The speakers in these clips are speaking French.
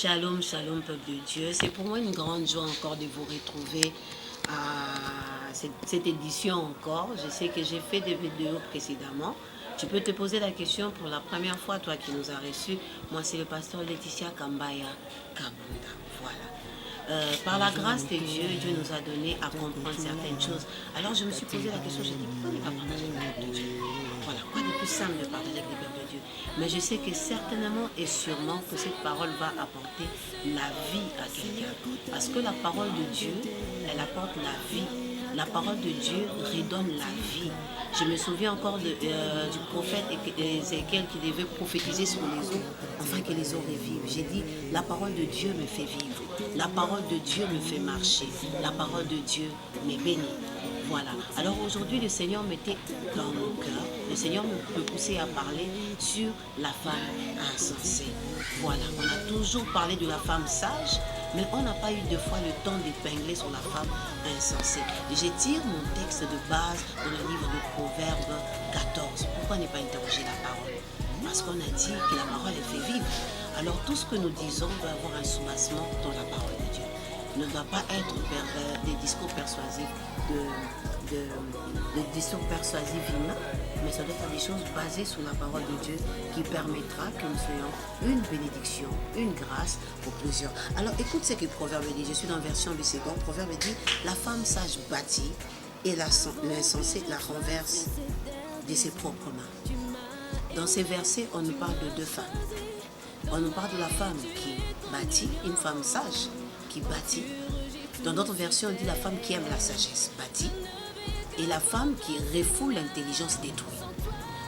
Shalom, shalom, peuple de Dieu. C'est pour moi une grande joie encore de vous retrouver à cette édition encore. Je sais que j'ai fait des vidéos précédemment. Tu peux te poser la question pour la première fois, toi qui nous as reçus. Moi, c'est le pasteur Laetitia Kambaya Kabunda. Voilà. Par la grâce de Dieu, Dieu nous a donné à comprendre certaines choses. Alors je me suis posé la question, j'ai dit, pourquoi ne pas partager avec le peuple de Dieu? Voilà, quoi de plus simple de partager avec le peuple de Dieu? Mais je sais que certainement et sûrement que cette parole va apporter la vie à quelqu'un. Parce que la parole de Dieu, elle apporte la vie. La parole de Dieu redonne la vie. Je me souviens encore du prophète Ézéchiel qui devait prophétiser sur les eaux, afin que les eaux revivent. J'ai dit, la parole de Dieu me fait vivre. La parole de Dieu me fait marcher. La parole de Dieu me bénit. Voilà. Alors aujourd'hui, le Seigneur mettait dans mon cœur, le Seigneur me poussait à parler sur la femme insensée. Voilà. On a toujours parlé de la femme sage, mais on n'a pas eu deux fois le temps d'épingler sur la femme insensée. J'étire mon texte de base dans le livre de Proverbes 14. Pourquoi ne pas interroger la parole? Parce qu'on a dit que la parole, elle fait vivre. Alors tout ce que nous disons doit avoir un soubassement dans la parole de Dieu. Il ne doit pas être des discours persuasifs, des discours persuasifs humains, mais ça doit être des choses basées sur la parole de Dieu qui permettra que nous soyons une bénédiction, une grâce pour plusieurs. Alors écoute ce que Proverbe dit, je suis dans la version du second. Proverbe dit, la femme sage bâtit et l'insensé la renverse de ses propres mains. Dans ces versets, on nous parle de deux femmes. On nous parle de la femme qui bâtit, une femme sage qui bâtit. Dans d'autres versions, on dit la femme qui aime la sagesse bâtit. Et la femme qui refoule l'intelligence détruit.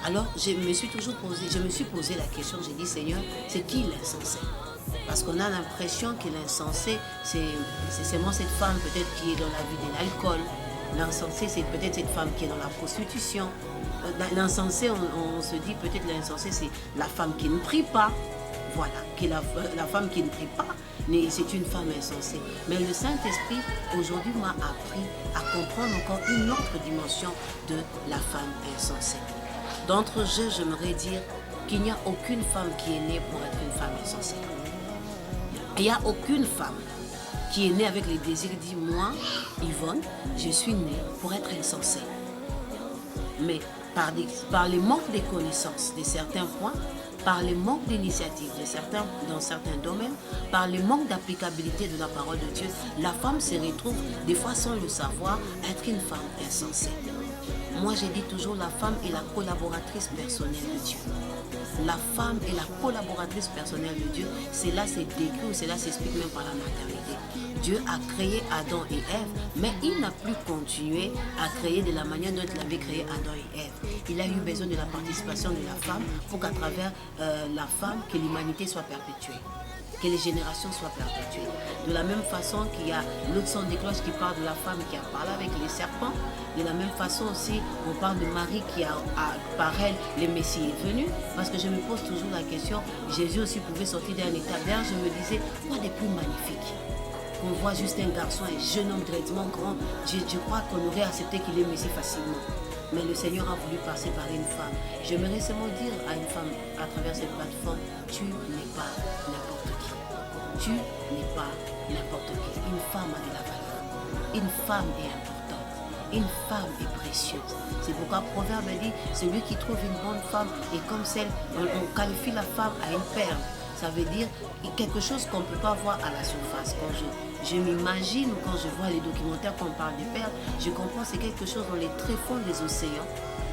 Alors, je me suis posé la question, j'ai dit, Seigneur, c'est qui l'insensé? Parce qu'on a l'impression que l'insensé, c'est seulement cette femme peut-être qui est dans la vie de l'alcool. L'insensé, c'est peut-être cette femme qui est dans la prostitution. L'insensé, on se dit peut-être l'insensé, c'est la femme qui ne prie pas. Voilà, que la femme qui ne prie pas, c'est une femme insensée. Mais le Saint-Esprit, aujourd'hui, m'a appris à comprendre encore une autre dimension de la femme insensée. D'entre-jeux, j'aimerais dire qu'il n'y a aucune femme qui est née pour être une femme insensée. Il n'y a aucune femme qui est née avec les désirs, dit moi, Yvonne, je suis née pour être insensée. Mais par les manques de connaissances de certains points, par les manques d'initiative dans certains domaines, par les manques d'applicabilité de la parole de Dieu, la femme se retrouve, des fois sans le savoir, être une femme insensée. Moi, j'ai dit toujours, la femme est la collaboratrice personnelle de Dieu. La femme est la collaboratrice personnelle de Dieu. Cela s'est décrit ou cela s'explique même par la maternité. Dieu a créé Adam et Ève, mais il n'a plus continué à créer de la manière dont il avait créé Adam et Ève. Il a eu besoin de la participation de la femme pour qu'à travers la femme, que l'humanité soit perpétuée, que les générations soient perpétuées. De la même façon qu'il y a l'autre son des cloches qui parle de la femme qui a parlé avec les serpents, de la même façon aussi, on parle de Marie qui a par elle, le Messie est venu, parce que je me pose toujours la question, Jésus aussi pouvait sortir d'un état d'air, je me disais, quoi de plus magnifique? On voit juste un garçon, un jeune homme drôlement grand, je crois qu'on aurait accepté qu'il est Messie facilement. Mais le Seigneur a voulu passer par une femme. J'aimerais seulement dire à une femme, à travers cette plateforme, tu n'es pas n'importe qui. Tu n'es pas n'importe qui. Une femme a de la valeur. Une femme est importante. Une femme est précieuse. C'est pourquoi Proverbe dit, celui qui trouve une bonne femme est comme celle, on qualifie la femme à une perle. Ça veut dire quelque chose qu'on ne peut pas voir à la surface. Quand je m'imagine ou quand je vois les documentaires qu'on parle des perles, je comprends que c'est quelque chose dans les tréfonds des océans.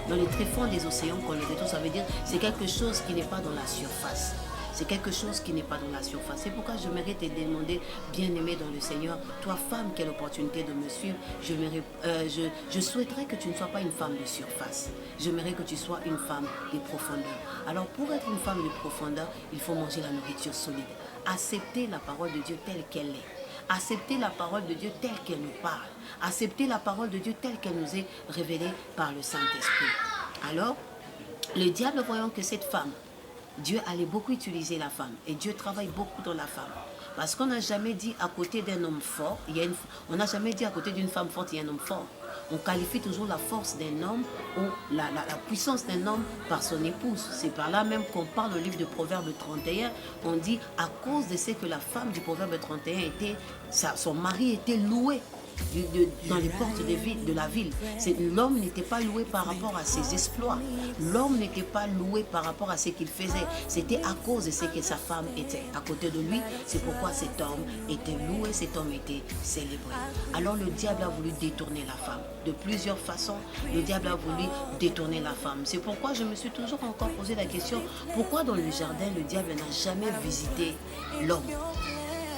Dans les tréfonds des océans qu'on les retrouve, ça veut dire c'est quelque chose qui n'est pas dans la surface. C'est quelque chose qui n'est pas dans la surface. C'est pourquoi j'aimerais te demander, bien-aimé dans le Seigneur, toi femme qui as l'opportunité de me suivre, je souhaiterais que tu ne sois pas une femme de surface. J'aimerais que tu sois une femme de profondeur. Alors pour être une femme de profondeur, il faut manger la nourriture solide. Accepter la parole de Dieu telle qu'elle est. Accepter la parole de Dieu telle qu'elle nous parle. Accepter la parole de Dieu telle qu'elle nous est révélée par le Saint-Esprit. Alors, le diable, voyant que cette femme, Dieu allait beaucoup utiliser la femme. Et Dieu travaille beaucoup dans la femme. Parce qu'on n'a jamais dit à côté d'un homme fort, on n'a jamais dit à côté d'une femme forte, il y a un homme fort. On qualifie toujours la force d'un homme ou la puissance d'un homme par son épouse. C'est par là même qu'on parle au livre de Proverbe 31. On dit à cause de ce que la femme du Proverbe 31 était, son mari était loué. Dans les portes de la ville. L'homme n'était pas loué par rapport à ses exploits. L'homme n'était pas loué par rapport à ce qu'il faisait. C'était à cause de ce que sa femme était à côté de lui. C'est pourquoi cet homme était loué, cet homme était célébré. Alors le diable a voulu détourner la femme. De plusieurs façons, le diable a voulu détourner la femme. C'est pourquoi je me suis toujours encore posé la question, pourquoi dans le jardin, le diable n'a jamais visité l'homme?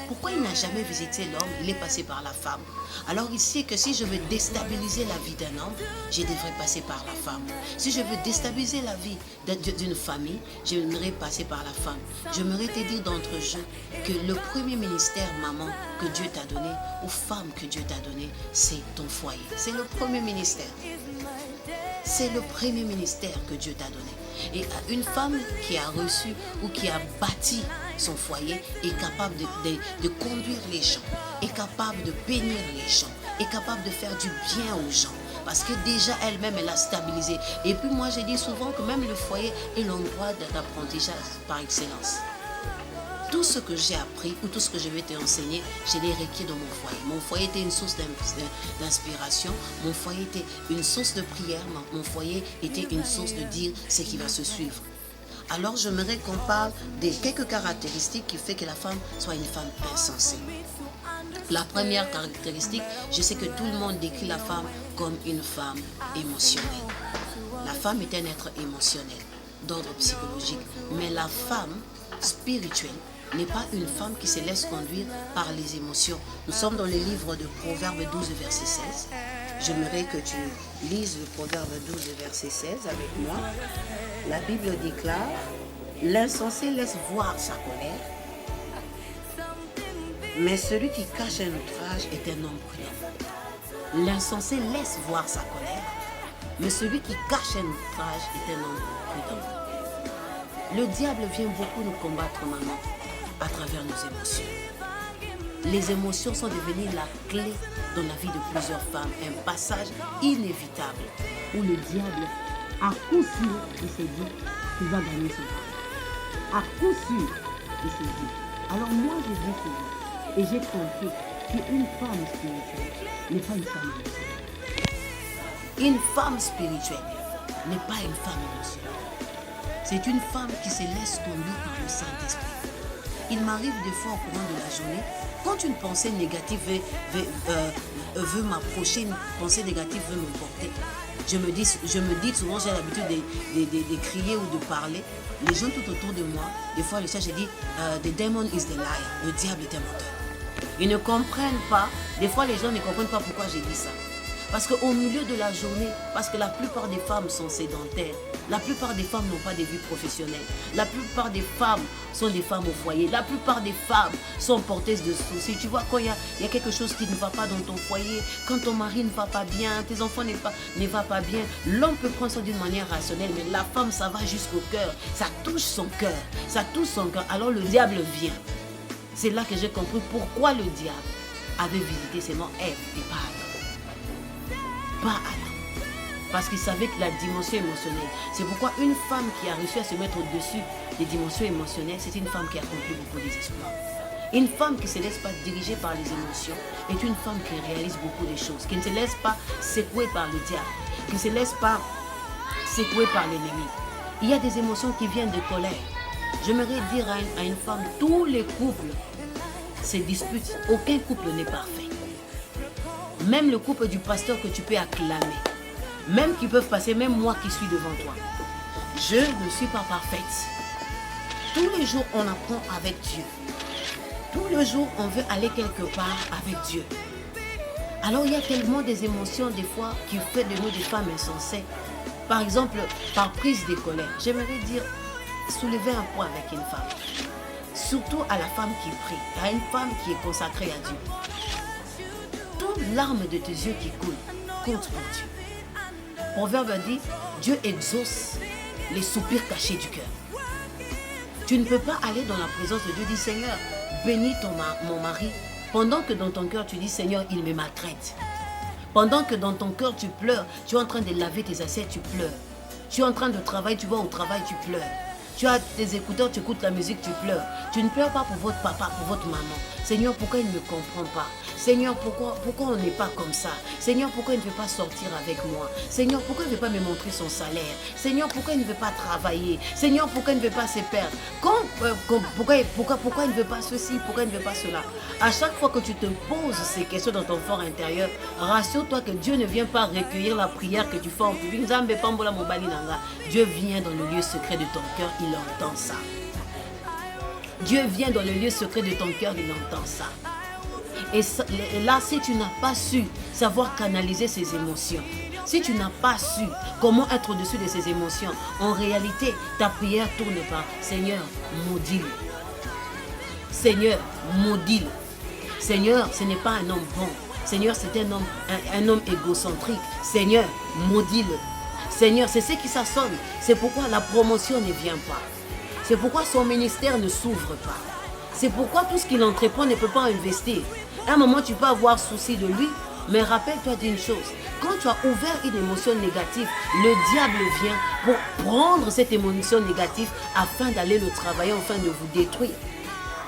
Pourquoi il n'a jamais visité l'homme? Il est passé par la femme. Alors il sait que si je veux déstabiliser la vie d'un homme, je devrais passer par la femme. Si je veux déstabiliser la vie d'une famille, je devrais passer par la femme. J'aimerais te dire d'entre-jeu que le premier ministère, maman, que Dieu t'a donné, ou femme que Dieu t'a donné, c'est ton foyer. C'est le premier ministère. C'est le premier ministère que Dieu t'a donné. Et une femme qui a reçu ou qui a bâti son foyer est capable de conduire les gens, est capable de bénir les gens, est capable de faire du bien aux gens. Parce que déjà elle-même, elle a stabilisé. Et puis moi, je dis souvent que même le foyer est l'endroit d'apprentissage par excellence. Tout ce que j'ai appris ou tout ce que je vais t'enseigner, je l'ai requis dans mon foyer. Mon foyer était une source d'inspiration, mon foyer était une source de prière, mon foyer était une source de dire ce qui va se suivre. Alors j'aimerais qu'on parle des quelques caractéristiques qui fait que la femme soit une femme insensée. La première caractéristique, je sais que tout le monde décrit la femme comme une femme émotionnelle. La femme est un être émotionnel, d'ordre psychologique, mais la femme spirituelle n'est pas une femme qui se laisse conduire par les émotions. Nous sommes dans le livre de Proverbe 12, verset 16. J'aimerais que tu lises le Proverbe 12, verset 16 avec moi. La Bible déclare, « L'insensé laisse voir sa colère, mais celui qui cache un outrage est un homme prudent. » L'insensé laisse voir sa colère, mais celui qui cache un outrage est un homme prudent. Le diable vient beaucoup nous combattre, maman, à travers nos émotions. Les émotions sont devenues la clé dans la vie de plusieurs femmes, un passage inévitable où le diable, à coup sûr, il s'est dit qu'il va gagner son temps. À coup sûr, il s'est dit. Alors moi, je dis souvent, et j'ai compris qu'une femme spirituelle n'est pas une femme émotionnelle. Une femme spirituelle n'est pas une femme émotionnelle. C'est une femme qui se laisse conduire par le Saint-Esprit. Il m'arrive des fois au courant de la journée, quand une pensée négative veut m'approcher, une pensée négative veut me porter, je me dis souvent, j'ai l'habitude de crier ou de parler. Les gens tout autour de moi, des fois, le chat, j'ai dit, the demon is the liar, le diable est un menteur. Ils ne comprennent pas, des fois les gens ne comprennent pas pourquoi j'ai dit ça. Parce qu'au milieu de la journée, parce que la plupart des femmes sont sédentaires, la plupart des femmes n'ont pas de vie professionnelle, la plupart des femmes sont des femmes au foyer, la plupart des femmes sont porteuses de soucis. Tu vois, quand il y a quelque chose qui ne va pas dans ton foyer, quand ton mari ne va pas bien, tes enfants ne vont pas bien, l'homme peut prendre ça d'une manière rationnelle, mais la femme, ça va jusqu'au cœur, ça touche son cœur, ça touche son cœur. Alors le diable vient. C'est là que j'ai compris pourquoi le diable avait visité seulement Ève et pas Adam. Pas Adam. Parce qu'il savait que la dimension émotionnelle. C'est pourquoi une femme qui a réussi à se mettre au-dessus des dimensions émotionnelles, c'est une femme qui a accompli beaucoup des exploits. Une femme qui ne se laisse pas diriger par les émotions est une femme qui réalise beaucoup de choses, qui ne se laisse pas secouer par le diable, qui ne se laisse pas secouer par l'ennemi. Il y a des émotions qui viennent de colère. J'aimerais dire à une femme, tous les couples se disputent, aucun couple n'est parfait. Même le couple du pasteur que tu peux acclamer, même qui peuvent passer, même moi qui suis devant toi. Je ne suis pas parfaite. Tous les jours, on apprend avec Dieu. Tous les jours, on veut aller quelque part avec Dieu. Alors, il y a tellement des émotions, des fois, qui font de nous des femmes insensées. Par exemple, par prise de colère. J'aimerais dire, soulever un point avec une femme. Surtout à la femme qui prie, à une femme qui est consacrée à Dieu. Toute larme de tes yeux qui coulent compte pour Dieu. Proverbe dit, Dieu exauce les soupirs cachés du cœur. Tu ne peux pas aller dans la présence de Dieu, dis Seigneur, bénis mon mari, pendant que dans ton cœur tu dis Seigneur, il me maltraite. Pendant que dans ton cœur tu pleures, tu es en train de laver tes assiettes, tu pleures. Tu es en train de travailler, tu vas au travail, tu pleures. Tu as tes écouteurs, tu écoutes la musique, tu pleures. Tu ne pleures pas pour votre papa, pour votre maman. Seigneur, pourquoi il ne me comprend pas? Seigneur, pourquoi on n'est pas comme ça? Seigneur, pourquoi il ne veut pas sortir avec moi? Seigneur, pourquoi il ne veut pas me montrer son salaire? Seigneur, pourquoi il ne veut pas travailler? Seigneur, pourquoi il ne veut pas se perdre? Pourquoi il ne veut pas ceci? Pourquoi il ne veut pas cela? À chaque fois que tu te poses ces questions dans ton fort intérieur, rassure-toi que Dieu ne vient pas recueillir la prière que tu fais en public. Dieu vient dans le lieu secret de ton cœur, il entend ça. Dieu vient dans le lieu secret de ton cœur, il entend ça. Et là, si tu n'as pas su savoir canaliser ces émotions, si tu n'as pas su comment être au-dessus de ces émotions, en réalité, ta prière tourne par Seigneur, maudis-le. Seigneur, maudis-le. Seigneur, ce n'est pas un homme bon. Seigneur, c'est un homme égocentrique. Seigneur, maudis-le. Seigneur, c'est ce qui s'assomme. C'est pourquoi la promotion ne vient pas. C'est pourquoi son ministère ne s'ouvre pas. C'est pourquoi tout ce qu'il entreprend ne peut pas investir. À un moment, tu peux avoir souci de lui, mais rappelle-toi d'une chose. Quand tu as ouvert une émotion négative, le diable vient pour prendre cette émotion négative afin d'aller le travailler, afin de vous détruire.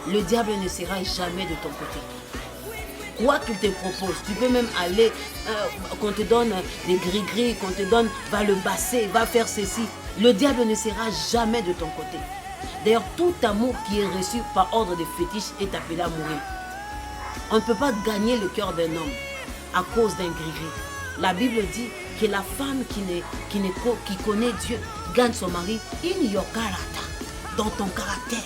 Le diable ne sera jamais de ton côté. Quoi qu'il te propose, tu peux même aller, qu'on te donne des gris-gris, qu'on te donne, va le basser, va faire ceci. Le diable ne sera jamais de ton côté. D'ailleurs, tout amour qui est reçu par ordre de fétiche est appelé à mourir. On ne peut pas gagner le cœur d'un homme à cause d'un gris-gris. La Bible dit que la femme qui connaît Dieu gagne son mari in your character, dans ton caractère.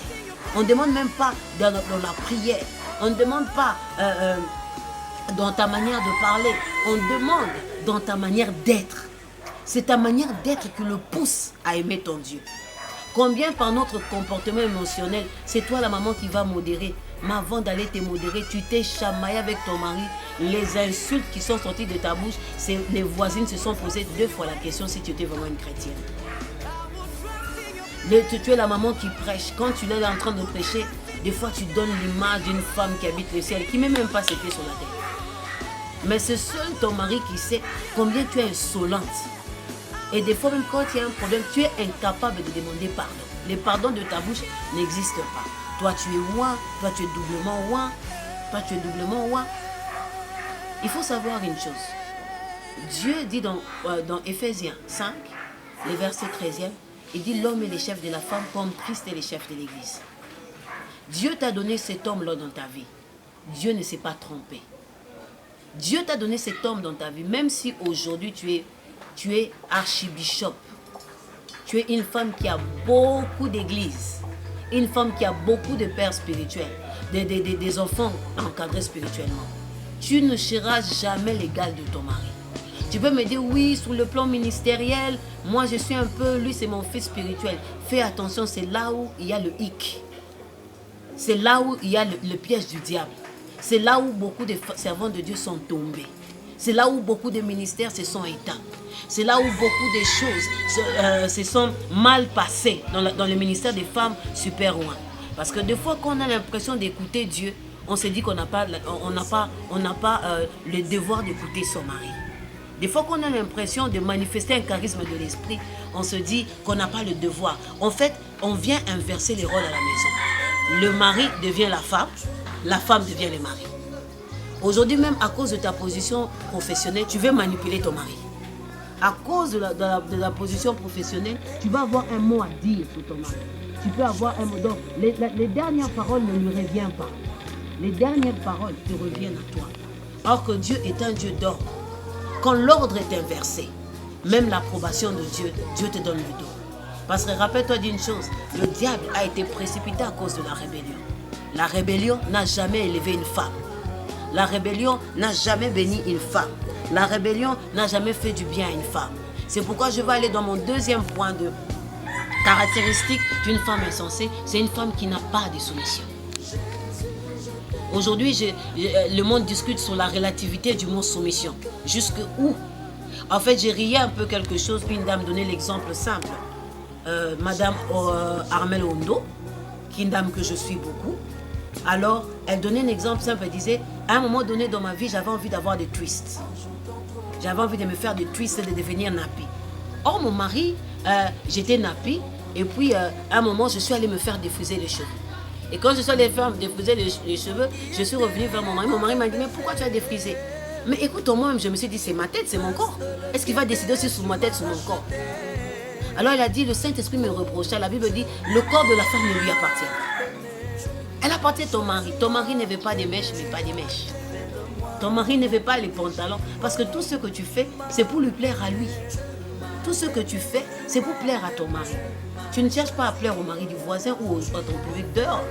On ne demande même pas dans la prière. On ne demande pas dans ta manière de parler. On demande dans ta manière d'être. C'est ta manière d'être qui le pousse à aimer ton Dieu. Combien par notre comportement émotionnel, c'est toi la maman qui va modérer. Mais avant d'aller te modérer, tu t'es chamaillé avec ton mari. Les insultes qui sont sorties de ta bouche, les voisines se sont posées 2 fois la question si tu étais vraiment une chrétienne. Tu es la maman qui prêche. Quand tu es en train de prêcher, des fois tu donnes l'image d'une femme qui habite le ciel, qui ne met même pas ses pieds sur la terre. Mais c'est seul ton mari qui sait combien tu es insolente. Et des fois même quand il y a un problème, tu es incapable de demander pardon. Le pardon de ta bouche n'existe pas. Toi tu es ouin, toi tu es doublement ouin, toi tu es doublement ouin. Il faut savoir une chose. Dieu dit dans Éphésiens 5, le verset 13e, il dit l'homme est le chef de la femme comme Christ est le chef de l'église. Dieu t'a donné cet homme-là dans ta vie. Dieu ne s'est pas trompé. Dieu t'a donné cet homme dans ta vie, même si aujourd'hui tu es archibishop. Tu es une femme qui a beaucoup d'églises. Une femme qui a beaucoup de pères spirituels, des enfants encadrés spirituellement. Tu ne seras jamais l'égal de ton mari. Tu peux me dire, oui, sur le plan ministériel, moi je suis un peu, lui c'est mon fils spirituel. Fais attention, c'est là où il y a le hic. C'est là où il y a le piège du diable. C'est là où beaucoup de servants de Dieu sont tombés. C'est là où beaucoup de ministères se sont éteints. C'est là où beaucoup de choses se sont mal passées dans le ministère des femmes super loin. Parce que des fois, quand on a l'impression d'écouter Dieu, on se dit qu'on n'a pas le devoir d'écouter son mari. Des fois qu'on a l'impression de manifester un charisme de l'esprit, on se dit qu'on n'a pas le devoir. En fait, on vient inverser les rôles à la maison. Le mari devient la femme devient le mari. Aujourd'hui même, à cause de ta position professionnelle, tu veux manipuler ton mari. À cause de la position professionnelle, tu vas avoir un mot à dire sur ton mari. Tu peux avoir un mot. Donc, les dernières paroles ne lui reviennent pas. Les dernières paroles te reviennent à toi. Or que Dieu est un Dieu d'ordre. Quand l'ordre est inversé, même l'approbation de Dieu, Dieu te donne le dos. Parce que rappelle-toi d'une chose, le diable a été précipité à cause de la rébellion. La rébellion n'a jamais élevé une femme. La rébellion n'a jamais béni une femme. La rébellion n'a jamais fait du bien à une femme. C'est pourquoi je vais aller dans mon deuxième point de caractéristique d'une femme insensée. C'est une femme qui n'a pas de soumission. Aujourd'hui, le monde discute sur la relativité du mot soumission. Jusque où? En fait, j'ai rié un peu quelque chose. Une dame donnait l'exemple simple. Madame Armelle Ondo, qui est une dame que je suis beaucoup. Alors, elle donnait un exemple simple. Elle disait, à un moment donné dans ma vie, j'avais envie d'avoir des twists. j'avais envie de me faire des twists et de devenir nappy. Or, mon mari, j'étais nappy. Et puis, à un moment, je suis allée me faire défriser les cheveux. Et quand je suis allée faire défriser les cheveux, je suis revenue vers mon mari. Mon mari m'a dit, mais pourquoi tu as défrisé? Mais écoute, moi-même, je me suis dit, c'est ma tête, c'est mon corps. Est-ce qu'il va décider aussi sur ma tête, sur mon corps? Alors, elle a dit, le Saint-Esprit me reprocha. La Bible dit, le corps de la femme ne lui appartient pas. Elle appartient à ton mari. Ton mari ne veut pas des mèches, mais pas des mèches. Ton mari ne veut pas les pantalons. Parce que tout ce que tu fais, c'est pour lui plaire à lui. Tout ce que tu fais, c'est pour plaire à ton mari. Tu ne cherches pas à plaire au mari du voisin ou à ton public dehors.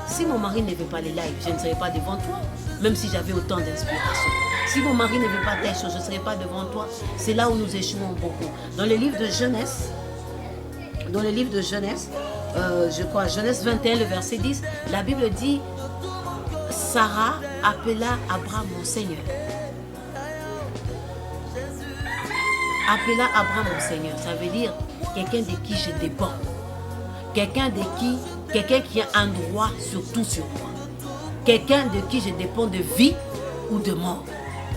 Si mon mari ne veut pas les lives, je ne serai pas devant toi, même si j'avais autant d'inspiration. Si mon mari ne veut pas telle chose, je ne serai pas devant toi. C'est là où nous échouons beaucoup. Dans le livre de Genèse, je crois, Genèse 21, le verset 10, la Bible dit, Sarah appela Abraham mon Seigneur. Appela Abraham mon Seigneur, ça veut dire quelqu'un de qui je dépends. Quelqu'un qui a un droit surtout sur moi. Quelqu'un de qui je dépends de vie ou de mort.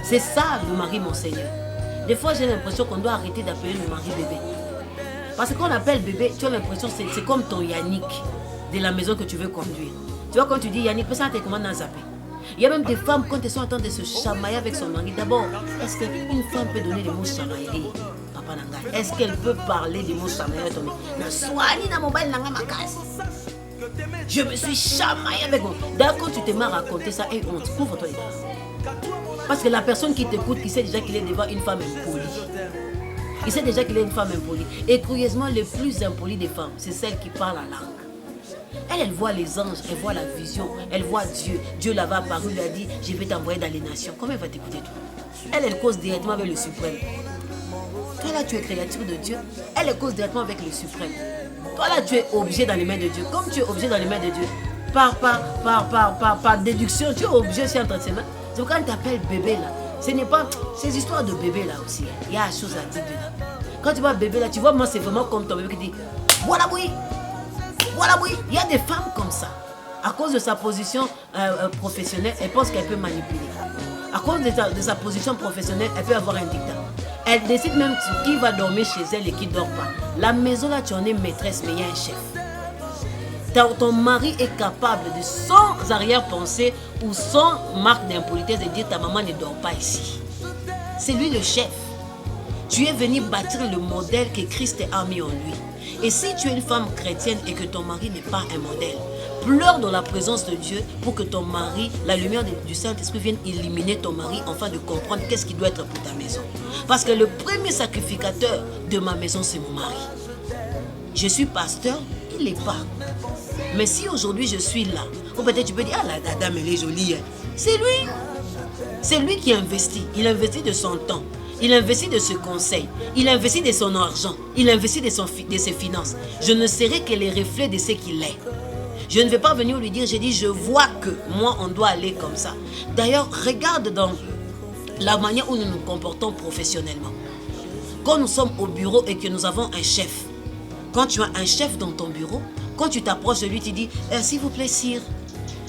C'est ça le mari mon Seigneur. Des fois j'ai l'impression qu'on doit arrêter d'appeler le mari bébé. Parce que quand on appelle bébé, tu as l'impression que c'est comme ton Yannick de la maison que tu veux conduire. Tu vois quand tu dis Yannick, personne ne te commande à zapper. Il y a même des femmes, quand elles sont en train de se chamailler avec son mari, d'abord, est-ce qu'une femme peut donner des mots chamailleries? Papa Nanga, est-ce qu'elle peut parler des mots chamailleries à ton mari? Je me suis chamaillée avec moi. D'ailleurs, quand tu te m'as raconté ça, et honte, couvre-toi les gars. Parce que la personne qui t'écoute, il sait déjà qu'il est devant une femme impolie. Il sait déjà qu'il est une femme impolie. Et curieusement, le plus impoli des femmes, c'est celle qui parle la langue. Elle voit les anges, elle voit la vision, elle voit Dieu. Dieu là-bas apparu, lui a dit, je vais t'envoyer dans les nations. Comment elle va t'écouter toi? Elle cause directement avec le suprême. Toi là, tu es créature de Dieu. Elle cause directement avec le suprême. Toi là, tu es objet dans les mains de Dieu. Comme tu es objet dans les mains de Dieu, par déduction, tu es objet aussi entre ses mains. Donc quand tu t'appelles bébé là, ce n'est pas ces histoires de bébé là aussi. Il y a des choses à dire dedans. Quand tu vois bébé là, tu vois, moi c'est vraiment comme ton bébé qui dit, voilà oui. Voilà, oui, il y a des femmes comme ça. À cause de sa position professionnelle, elle pense qu'elle peut manipuler. À cause de sa position professionnelle, elle peut avoir un dictat. Elle décide même qui va dormir chez elle et qui ne dort pas. La maison là, tu en es maîtresse, mais il y a un chef. Ton mari est capable de, sans arrière-pensée ou sans marque d'impolitesse, de dire ta maman ne dort pas ici. C'est lui le chef. Tu es venu bâtir le modèle que Christ a mis en lui. Et si tu es une femme chrétienne et que ton mari n'est pas un modèle, pleure dans la présence de Dieu pour que ton mari, la lumière du Saint-Esprit vienne illuminer ton mari afin de comprendre qu'est-ce qui doit être pour ta maison. Parce que le premier sacrificateur de ma maison, c'est mon mari. Je suis pasteur, il n'est pas. Mais si aujourd'hui je suis là, ou peut-être tu peux dire, ah la dame elle est jolie, hein. C'est lui. C'est lui qui investit. Il investit de son temps. Il investit de ses conseils, il investit de son argent, il investit de ses finances. Je ne serai que les reflets de ce qu'il est. Je ne vais pas venir lui dire, j'ai dit, je vois que moi, on doit aller comme ça. D'ailleurs, regarde dans la manière où nous nous comportons professionnellement. Quand nous sommes au bureau et que nous avons un chef, quand tu as un chef dans ton bureau, quand tu t'approches de lui, tu dis, s'il vous plaît, sire,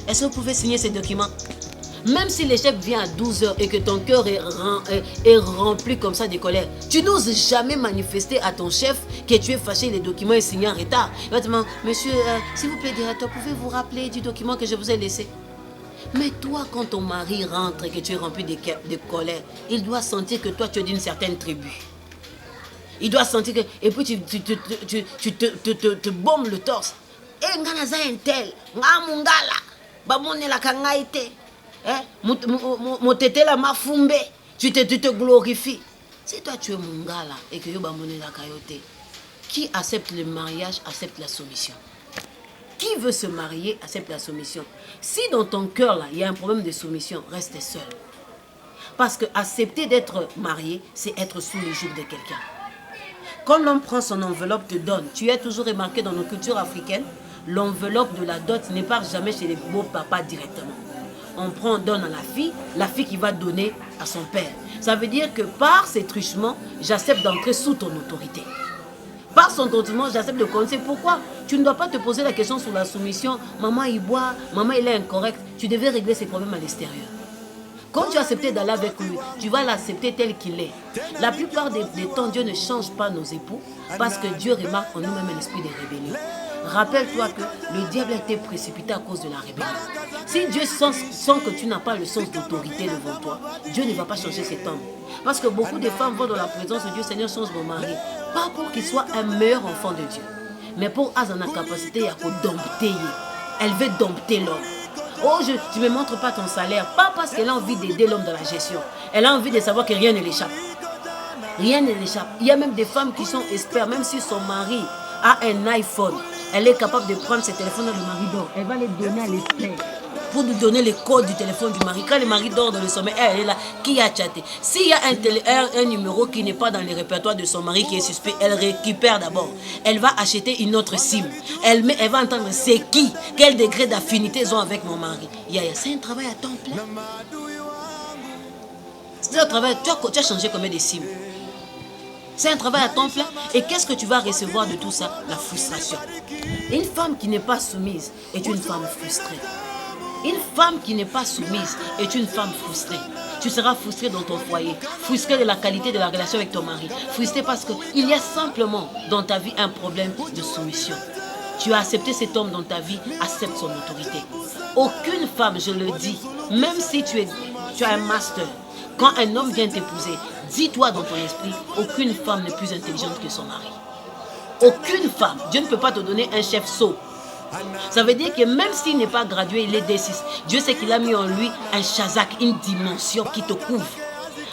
est-ce que vous pouvez signer ces documents? Même si le chef vient à 12h et que ton cœur est rempli comme ça de colère, tu n'oses jamais manifester à ton chef que tu es fâché, les documents et signés en retard. Il va te demander, monsieur, s'il vous plaît, directeur, pouvez-vous rappeler du document que je vous ai laissé? Mais toi, quand ton mari rentre et que tu es rempli de colère, il doit sentir que toi, tu es d'une certaine tribu. Il doit sentir que... Et puis, tu te bombes le torse. Eh, nganaza un tel, ngamungala, babone la kangaite. Motetela mafumbe, tu te glorifies. Si toi tu es mungala et que yoba mone la kayote, qui accepte le mariage accepte la soumission. Qui veut se marier accepte la soumission. Si dans ton cœur là il y a un problème de soumission, reste seul. Parce que accepter d'être marié, c'est être sous le joug de quelqu'un. Quand l'homme prend son enveloppe, te donne. Tu as toujours remarqué dans nos cultures africaines, l'enveloppe de la dot ne part jamais chez les beaux papas directement. On prend, on donne à la fille qui va donner à son père. Ça veut dire que par ces truchements, j'accepte d'entrer sous ton autorité. Par son contentement, j'accepte de connaître. Pourquoi? Tu ne dois pas te poser la question sur la soumission. Maman, il boit, maman, il est incorrect. Tu devais régler ces problèmes à l'extérieur. Quand tu as accepté d'aller avec lui, tu vas l'accepter tel qu'il est. La plupart des temps, Dieu ne change pas nos époux parce que Dieu remarque en nous-mêmes un esprit de rébellion. Rappelle-toi que le diable a été précipité à cause de la rébellion. Si Dieu sent que tu n'as pas le sens d'autorité devant toi, Dieu ne va pas changer cet homme. Parce que beaucoup de femmes vont dans la présence de Dieu, Seigneur, change mon mari. Pas pour qu'il soit un meilleur enfant de Dieu, mais pour avoir la capacité à dompter. Elle veut dompter l'homme. Oh, tu ne me montres pas ton salaire. Pas parce qu'elle a envie d'aider l'homme dans la gestion. Elle a envie de savoir que rien ne l'échappe. Rien ne l'échappe. Il y a même des femmes qui sont experts, même si son mari a un iPhone, elle est capable de prendre ses téléphones dans le mari dort. Elle va les donner à l'expert pour lui donner le code du téléphone du mari. Quand le mari dort dans le sommeil, elle est là. Qui a chatté? S'il y a un numéro qui n'est pas dans le répertoire de son mari qui est suspect, elle récupère d'abord. Elle va acheter une autre SIM. Elle va entendre c'est qui, quel degré d'affinité ils ont avec mon mari. C'est un travail à temps plein. C'est un travail. Tu as changé combien de SIM? C'est un travail à temps plein. Et qu'est-ce que tu vas recevoir de tout ça? La frustration. Une femme qui n'est pas soumise est une femme frustrée. Une femme qui n'est pas soumise est une femme frustrée. Tu seras frustré dans ton foyer, frustré de la qualité de la relation avec ton mari, frustré parce qu'il y a simplement dans ta vie un problème de soumission. Tu as accepté cet homme dans ta vie, accepte son autorité. Aucune femme, je le dis, même si tu as un master, quand un homme vient t'épouser, dis-toi dans ton esprit, aucune femme n'est plus intelligente que son mari. Aucune femme. Dieu ne peut pas te donner un chef sot. Ça veut dire que même s'il n'est pas gradué, il est D6. Dieu sait qu'il a mis en lui un chazak, une dimension qui te couvre.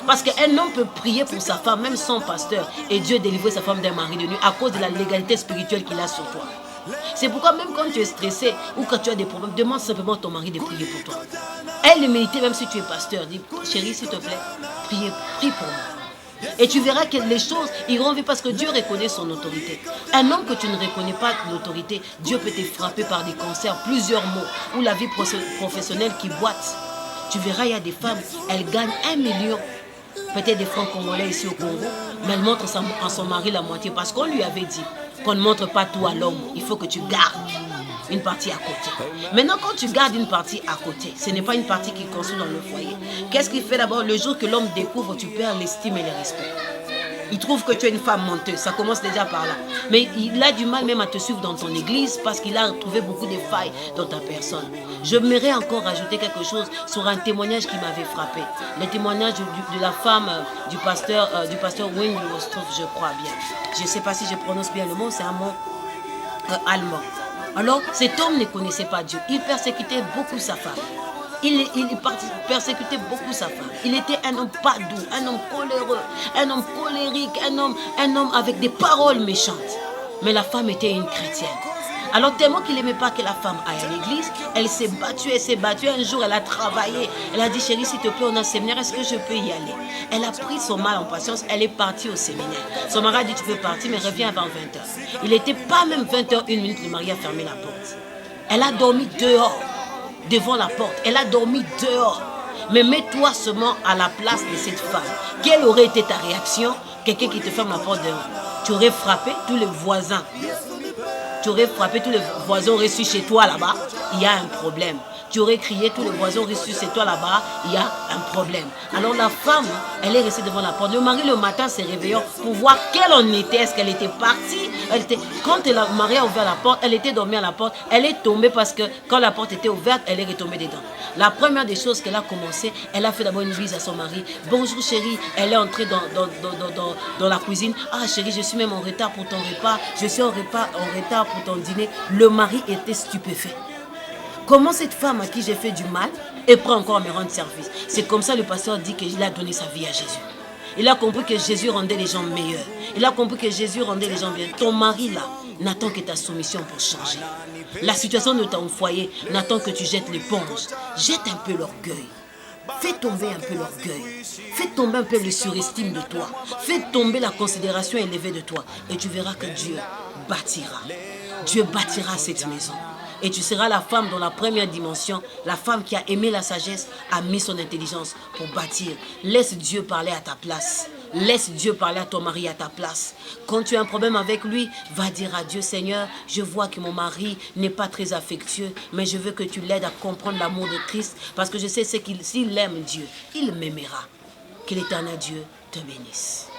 Parce qu'un homme peut prier pour sa femme, même sans pasteur, et Dieu délivrer sa femme d'un mari de nuit à cause de la légalité spirituelle qu'il a sur toi. C'est pourquoi même quand tu es stressé ou quand tu as des problèmes, demande simplement à ton mari de prier pour toi. Elle l'humilité, même si tu es pasteur, dis, chérie, s'il te plaît, prie pour moi. Et tu verras que les choses iront vite parce que Dieu reconnaît son autorité. Un homme que tu ne reconnais pas l'autorité, Dieu peut te frapper par des cancers, plusieurs maux, ou la vie professionnelle qui boite. Tu verras, il y a des femmes, elles gagnent 1 million, peut-être des francs congolais ici au Congo, mais elles montrent à son mari la moitié parce qu'on lui avait dit qu'on ne montre pas tout à l'homme, il faut que tu gardes une partie à côté. Maintenant, quand tu gardes une partie à côté, ce n'est pas une partie qui construit dans le foyer. Qu'est-ce qu'il fait d'abord? Le jour que l'homme découvre, tu perds l'estime et le respect. Il trouve que tu es une femme menteuse, ça commence déjà par là. Mais il a du mal même à te suivre dans ton église parce qu'il a trouvé beaucoup de failles dans ta personne. Je m'aimerais encore ajouter quelque chose sur un témoignage qui m'avait frappé. Le témoignage de la femme du pasteur Wayne Wosthoff, je crois bien. Je ne sais pas si je prononce bien le mot, c'est un mot allemand. Alors, cet homme ne connaissait pas Dieu. Il persécutait beaucoup sa femme. Il persécutait beaucoup sa femme. Il était un homme pas doux, un homme coléreux, un homme colérique, un homme avec des paroles méchantes. Mais la femme était une chrétienne. Alors tellement qu'il n'aimait pas que la femme aille à l'église, elle s'est battue. Un jour, elle a travaillé. Elle a dit, chérie, s'il te plaît, on a un séminaire, est-ce que je peux y aller? Elle a pris son mal en patience, elle est partie au séminaire. Son mari a dit, tu peux partir, mais reviens avant 20h. Il n'était pas même 20h01, le mari a fermé la porte. Elle a dormi dehors, devant la porte. Elle a dormi dehors. Mais mets-toi seulement à la place de cette femme. Quelle aurait été ta réaction? Quelqu'un qui te ferme la porte dehors. Tu aurais frappé tous les voisins. Auraient su chez toi là-bas, il y a un problème. Tu aurais crié, tous les voisins auraient su chez toi là-bas, il y a un problème. Alors la femme, elle est restée devant la porte. Le mari le matin s'est réveillé pour voir quelle en était. Est-ce qu'elle était partie? Quand le mari a ouvert la porte, elle était dormie à la porte. Elle est tombée parce que quand la porte était ouverte, elle est retombée dedans. La première des choses qu'elle a commencé, elle a fait d'abord une bise à son mari. Bonjour chérie, elle est entrée dans la cuisine. Ah chérie, je suis même en retard pour ton repas. Je suis en retard pour ton dîner. Le mari était stupéfait. Comment cette femme à qui j'ai fait du mal est prête encore à me rendre service? C'est comme ça le pasteur dit qu'il a donné sa vie à Jésus. Il a compris que Jésus rendait les gens meilleurs. Il a compris que Jésus rendait les gens bien. Ton mari là n'attend que ta soumission pour changer. La situation de ton foyer n'attend que tu jettes l'éponge. Jette un peu l'orgueil. Fais tomber un peu l'orgueil. Fais tomber un peu le surestime de toi. Fais tomber la considération élevée de toi. Et tu verras que Dieu bâtira. Dieu bâtira cette maison. Et tu seras la femme dans la première dimension, la femme qui a aimé la sagesse, a mis son intelligence pour bâtir. Laisse Dieu parler à ta place. Laisse Dieu parler à ton mari à ta place. Quand tu as un problème avec lui, va dire à Dieu, Seigneur, je vois que mon mari n'est pas très affectueux, mais je veux que tu l'aides à comprendre l'amour de Christ, parce que je sais s'il aime Dieu, il m'aimera. Que l'Éternel Dieu te bénisse.